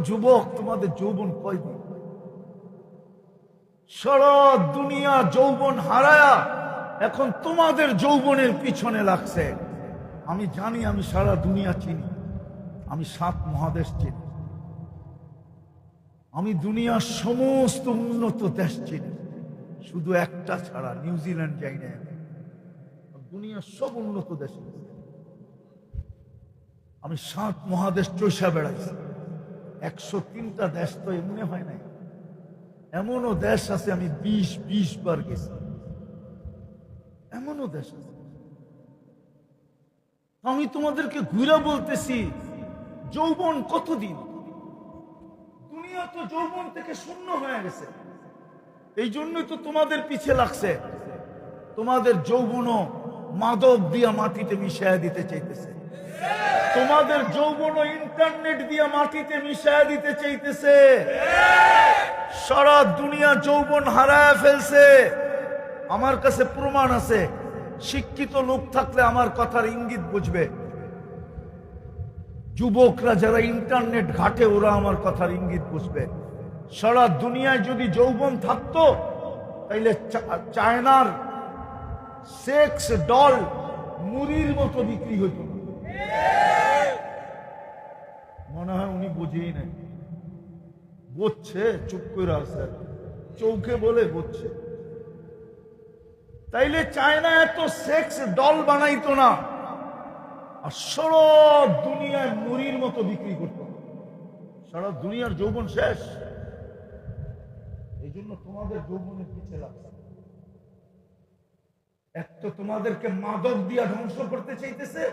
যুবক, তোমাদের যৌবন কয়দিন? সারা দুনিয়া যৌবন হারায়া এখন তোমাদের যৌবনের পিছনে লাগছে। আমি জানি, আমি সারা দুনিয়া চিনি, আমি 7 মহাদেশ চিনি, আমি দুনিয়ার সমস্ত উন্নত দেশ চিনি, শুধু একটা ছাড়া নিউজিল্যান্ড যাই না। দুনিয়ার সব উন্নত দেশে আমি 7 মহাদেশ চষা বেড়াইছি। 103টা দেশ তো এমনি হয় নাই, এমনও দেশ আছে আমি 20 বার গেছি, এমনও দেশ আছে। আমি তোমাদেরকে ঘুরে বলতেছি, যৌবন কতদিন? দুনিয়া তো যৌবন থেকে শূন্য হয়ে গেছে। এই জন্যই তো তোমাদের পিছে লাগছে। তোমাদের যৌবনও মাদক দিয়া মাটিতে মিশাইয়া দিতে চাইতেছে, তোমাদের যৌবনও ইন্টারনেট দিয়া মাটিতে মিশাইয়া দিতে চাইতেছে। সারা দুনিয়া যৌবন হারায় ফেলছে। আমার কাছে প্রমাণ আছে। শিক্ষিত লোক থাকলে আমার কথার ইঙ্গিত বুঝবে। যুবকরা যারা ইন্টারনেট ঘাটে ওরা আমার কথার ইঙ্গিত বুঝবে। সারা দুনিয়ায় যদি যৌবন থাকতো তাইলে চায়নার সেক্স ডল মুড়ির মতো বিক্রি হইত। মনে হয় উনি বুঝেই নাই, বুঝছে, চুপ করে আছে, চৌকে বলে বুঝছে। তাইলে চায়না এত সেক্স ডল বানাইতো না, আর সারা দুনিয়ায় মুড়ির মতো বিক্রি করত। সারা দুনিয়ার যৌবন শেষ। এই জন্য তোমাদের যৌবনের পিছে লাগছে। এক তো তোমাদেরকে মাদক দিয়া ধ্বংস করতে চাইতেছে,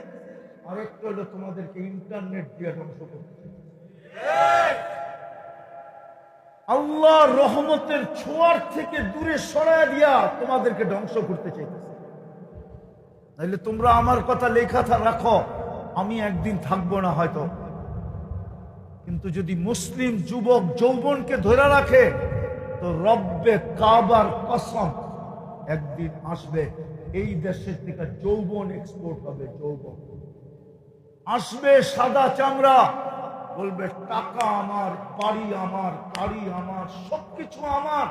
আর একটা হলো তোমাদেরকে ইন্টারনেট দিয়া ধ্বংস করতে চাইতেছে। আল্লাহ রহমতের ছোঁয়ার থেকে দূরে সরায় দিয়া তোমাদেরকে ধ্বংস করতে চাইতেছে। তাইলে তোমরা আমার কথা লেখা রাখো, আমি একদিন থাকবো না হয়তো, কিন্তু যদি মুসলিম যুবক যৌবনকে ধরে রাখে তো রব্বে কাবার কসম একদিন আসবে এই দেশের থেকে যৌবন এক্সপোর্ট হবে। যৌবন আসবে, সাদা চামড়া, বলবে টাকা আমার, বাড়ি আমার, গাড়ি আমার, সবকিছু আমার।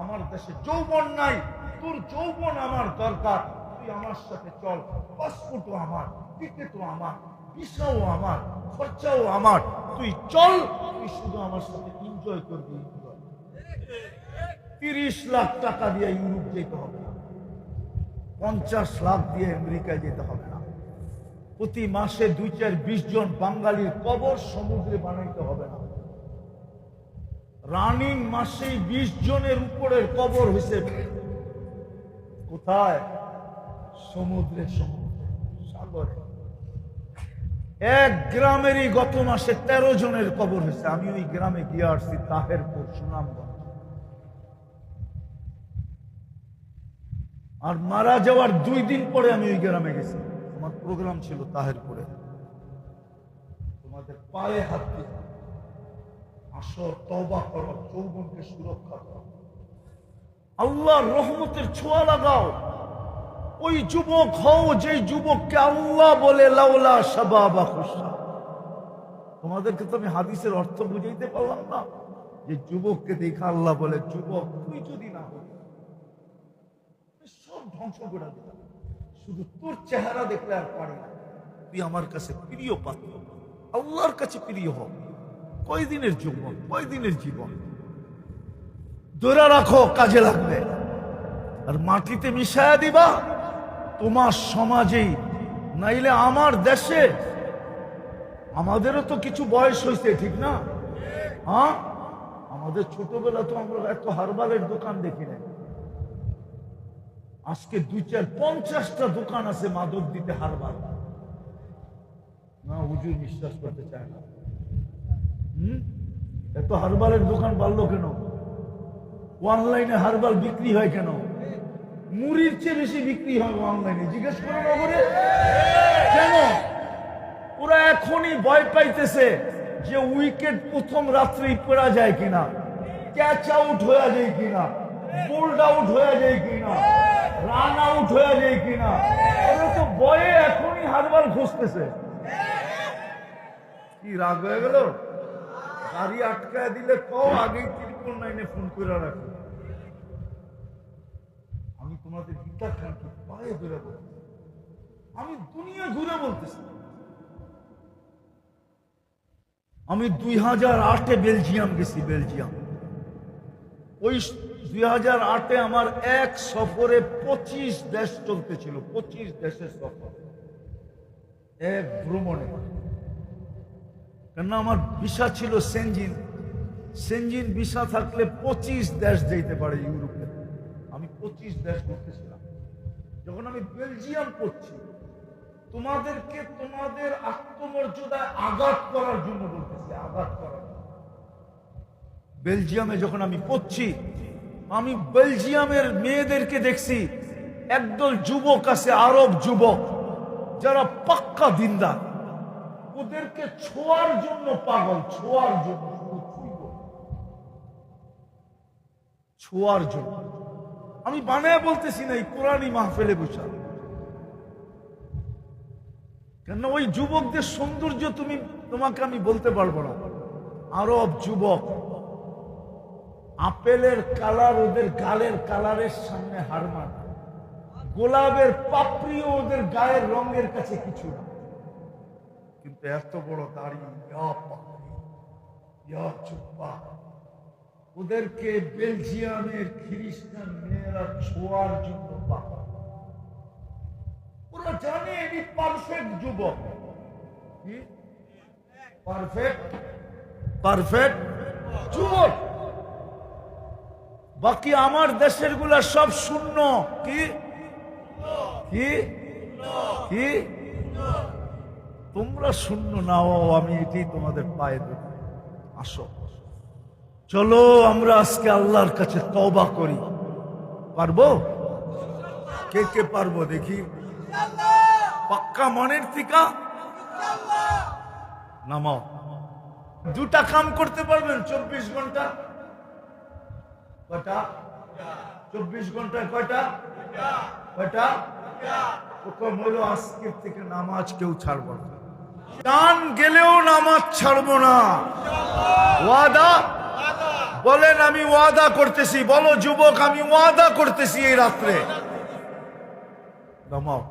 আমার দেশে যৌবন নাই, তোর যৌবন আমার দরকার, তুই আমার সাথে চল। পাসপোর্টও আমার, টিকিটও আমার, ভিসাও আমার, খরচাও আমার, তুই চল, তুই শুধু আমার সাথে এনজয় করবি। 30 লাখ টাকা দিয়ে ইউরোপ যেতে হবে না, 50 লাখ দিয়ে আমেরিকায় যেতে হবে না, প্রতি মাসে 2-4-20 জন বাঙালির কবর সমুদ্রে বানাইতে হবে না। রানিং মাসেই 20 জনের উপরের কবর হয়েছে কোথায়? সমুদ্রে, সাগরে। এক গ্রামেরই গত মাসে 13 জনের কবর হয়েছে। আমি ওই গ্রামে গিয়ে আসছি, তাহেরপুর, সুনামগঞ্জ। আর মারা যাওয়ার 2 দিন পরে আমি ওই গ্রামে গেছি, আমার প্রোগ্রাম ছিল তাহেরপুরে। তোমাদের পায়ে হাত দিয়ে আসো, তওবা করো, যৌবনকে সুরক্ষা করো, আল্লাহর রহমতের ছোঁয়া লাগাও। ওই যুবক হও যে যুবককে আল্লাহ বলে লাউলা শাবাবা খুশা। তোমাদেরকে তো আমি হাদিসের অর্থ বুঝাইতে পারলাম না, যে যুবককে দেখা আল্লাহ বলে যুবক তুই যদি না হই সব ধ্বংস করে দিল, শুধু তোর চেহারা দেখলে আর পারি না। তুই আমার কাছে প্রিয় পাত্র, আল্লাহর কাছে প্রিয় হোক। কয়দিনের যৌবন, কয়দিনের জীবন, ধরে রাখো, কাজে লাগবে। আর মাটিতে মিশায়া দিবা তোমার সমাজেই, নাইলে আমার দেশে। আমাদেরও তো কিছু বয়স হয়েছে, ঠিক না? হ্যাঁ, আমাদের ছোটবেলা তো আমরা এত হারবালের দোকান দেখি না। আজকে 2-4-50টা দোকান আছে মাদক দিতে হারবাল। না, হুজুর বিশ্বাস করতে চায় না। এত হারবালের দোকান বাড়লো কেন? অনলাইনে হারবাল বিক্রি হয় কেন? মুড়ির চেয়ে বেশি বিক্রি হয় অনলাইনে। জিজ্ঞেস করো নগরে কেন? ওরা এখনই ভয় পাইতেছে যে উইকেট প্রথম রাত্রেই পড়া যায় কিনা, ক্যাচ আউট হয়ে যায় কিনা, বোল্ড আউট হয়ে যায় কিনা, রান আউট হয়ে যায় কিনা। ওরা তো ভয়ে এখনই হারবাল খুঁজতেছে। কি রাগ হয়ে গেল? গাড়ি আটকায় দিলে কও, আগেই 999 ফোন করে রাখো। আমি তোমাদের গীতা খানকে পায়ে ধরে বলছি, আমি দুনিয়া ঘুরে বলতেছি। আমি 2008-এ বেলজিয়াম গেছি। বেলজিয়াম ওই 2008-এ আমার এক সফরে 25 দেশ চলতেছিল। 25 দেশের সফর এক ভ্রমণে। কেন আমার ভিসা ছিল সেনজিন। সেনজিন ভিসা থাকলে 25 দেশ যেতে পারে ইউরোপে। আমি 25 দেশ ঘুরতেছিলাম। যখন আমি বেলজিয়াম করছি, তোমাদেরকে তোমাদের আত্মমর্যাদায় আঘাত করার জন্য বলতেছি, আঘাত করার। বেলজিয়ামে যখন আমি পড়ছি, আমি বেলজিয়ামের মেয়েদেরকে দেখছি, একদল যুবক আছে, আরব যুবক, যারা পাক্কা দিনদার, ওদেরকে ছোঁয়ার জন্য পাগল, ছোঁয়ার জন্য, ছোঁয়ার জন্য। আমি বানায় বলতেছি না, এই কোরআনী মাহফিলে বসা। কেন ওই যুবকদের সৌন্দর্য তোমাকে আমি বলতে পারবো না। আরব যুবক, আপেলের কালার ওদের গালের কালারের সামনে হার মানা, গোলাপের পাপড়িও ওদের গায়ের রঙের কাছে কিছু না। কিন্তু এত বড় দাড়ি, ওদেরকে বেলজিয়ামের খ্রিস্টান মেয়েরা ছোঁয়ার জন্য পাগল। ওরা জানে এটি পারফেক্ট যুবক, পারফেক্ট যুবক। বাকি আমার দেশের গুলা সব শূন্য। কি কি কি তোমরা শূন্য নাও, আমি এটি তোমাদের পায়ে দেব। আসো, চলো আমরা আজকে আল্লাহর কাছে তওবা করি। পারবো? কে কে পারবো দেখি? পাক্কা মনের থেকে নামাও। দুটা কাম করতে পারবেন 24 ঘন্টা? কয়টা? 24 ঘন্টায় কয়টা? কয়টা? প্রথম হলো আজকের থেকে নামাজ কেউ ছাড়বো না। টান গেলেও নামাজ ছাড়বো না। ওয়াদা বলেন, আমি ওয়াদা করতেছি। বলো যুবক, আমি ওয়াদা করতেছি এই রাত্রে নামাও।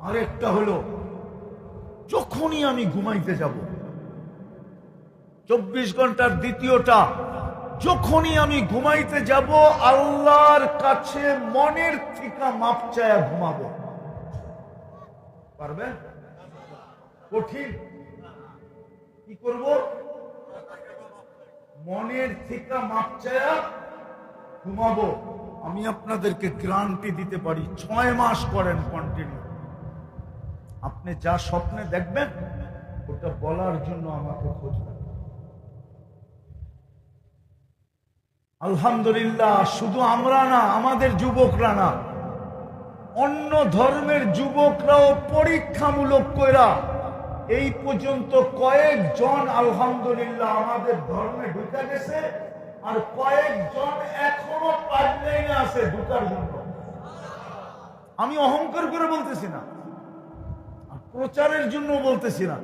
আরেকটা হলো, যখনই আমি ঘুমাইতে যাব, 24 ঘন্টার দ্বিতীয়টা, যখনই আমি ঘুমাইতে যাব, আল্লাহর কাছে মনের থেকে মাপ চায়া ঘুমাবো। পারবেন? কঠিন? কি করব? মনের থেকে মাপ চায়া ঘুমাবো। আমি আপনাদেরকে গ্যারান্টি দিতে পারি, 6 মাস করেন কন্টিনিউ, আপনি যা স্বপ্নে দেখবেন ওটা বলার জন্য আমাকে খোঁজ রাখবেন। আলহামদুলিল্লাহ, শুধু আমরা না, আমাদের যুবকরা না, অন্য ধর্মের যুবকরাও পরীক্ষামূলক কইরা এই পর্যন্ত কয়েকজন আলহামদুলিল্লাহ আমাদের ধর্মে ঢুকে গেছে, আর কয়েকজন এখনো পাইপলাইনে আছে ঢুকার জন্য। আমি অহংকার করে বলতেছি না, প্রচারের জন্য বলতেছি না,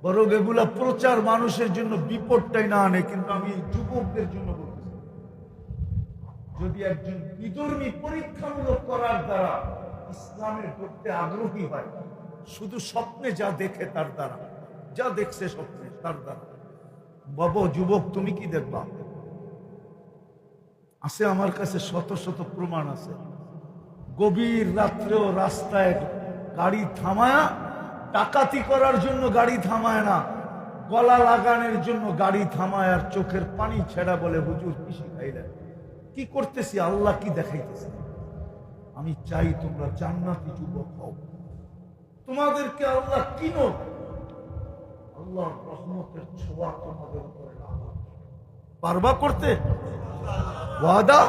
বরং এগুলা প্রচার মানুষের জন্য বিপদটাই না আনে। কিন্তু আমি যুবকদের জন্য বলতেছি, যদি একজন বিধর্মী পরীক্ষামূলক করার দ্বারা ইসলামের প্রতি আগ্রহী হয়, শুধু স্বপ্নে যা দেখে তার দ্বারা, যা দেখছে স্বপ্নে তার দ্বারা, বাবা যুবক তুমি কি দেখবা? আছে আমার কাছে শত শত প্রমাণ আছে। গভীর রাত্রেও রাস্তায় গাড়ি থামায়া, ডাকাতি করার জন্য গাড়ি থামায় না, গলা লাগানোর জন্য গাড়ি থামায়, আর চোখের পানি ছেড়া বলে হুজুর কি শিখাইলেন? কি করতেছি? আল্লাহ কি দেখাইতেছে? আমি চাই তোমরা জান্নাতি যুবক হও। তোমাদেরকে আল্লাহ কিনো, আল্লাহর রহমতের ছোঁয়া তোমাদের উপরে লাগাবে। পারবা করতে? ওয়াদা?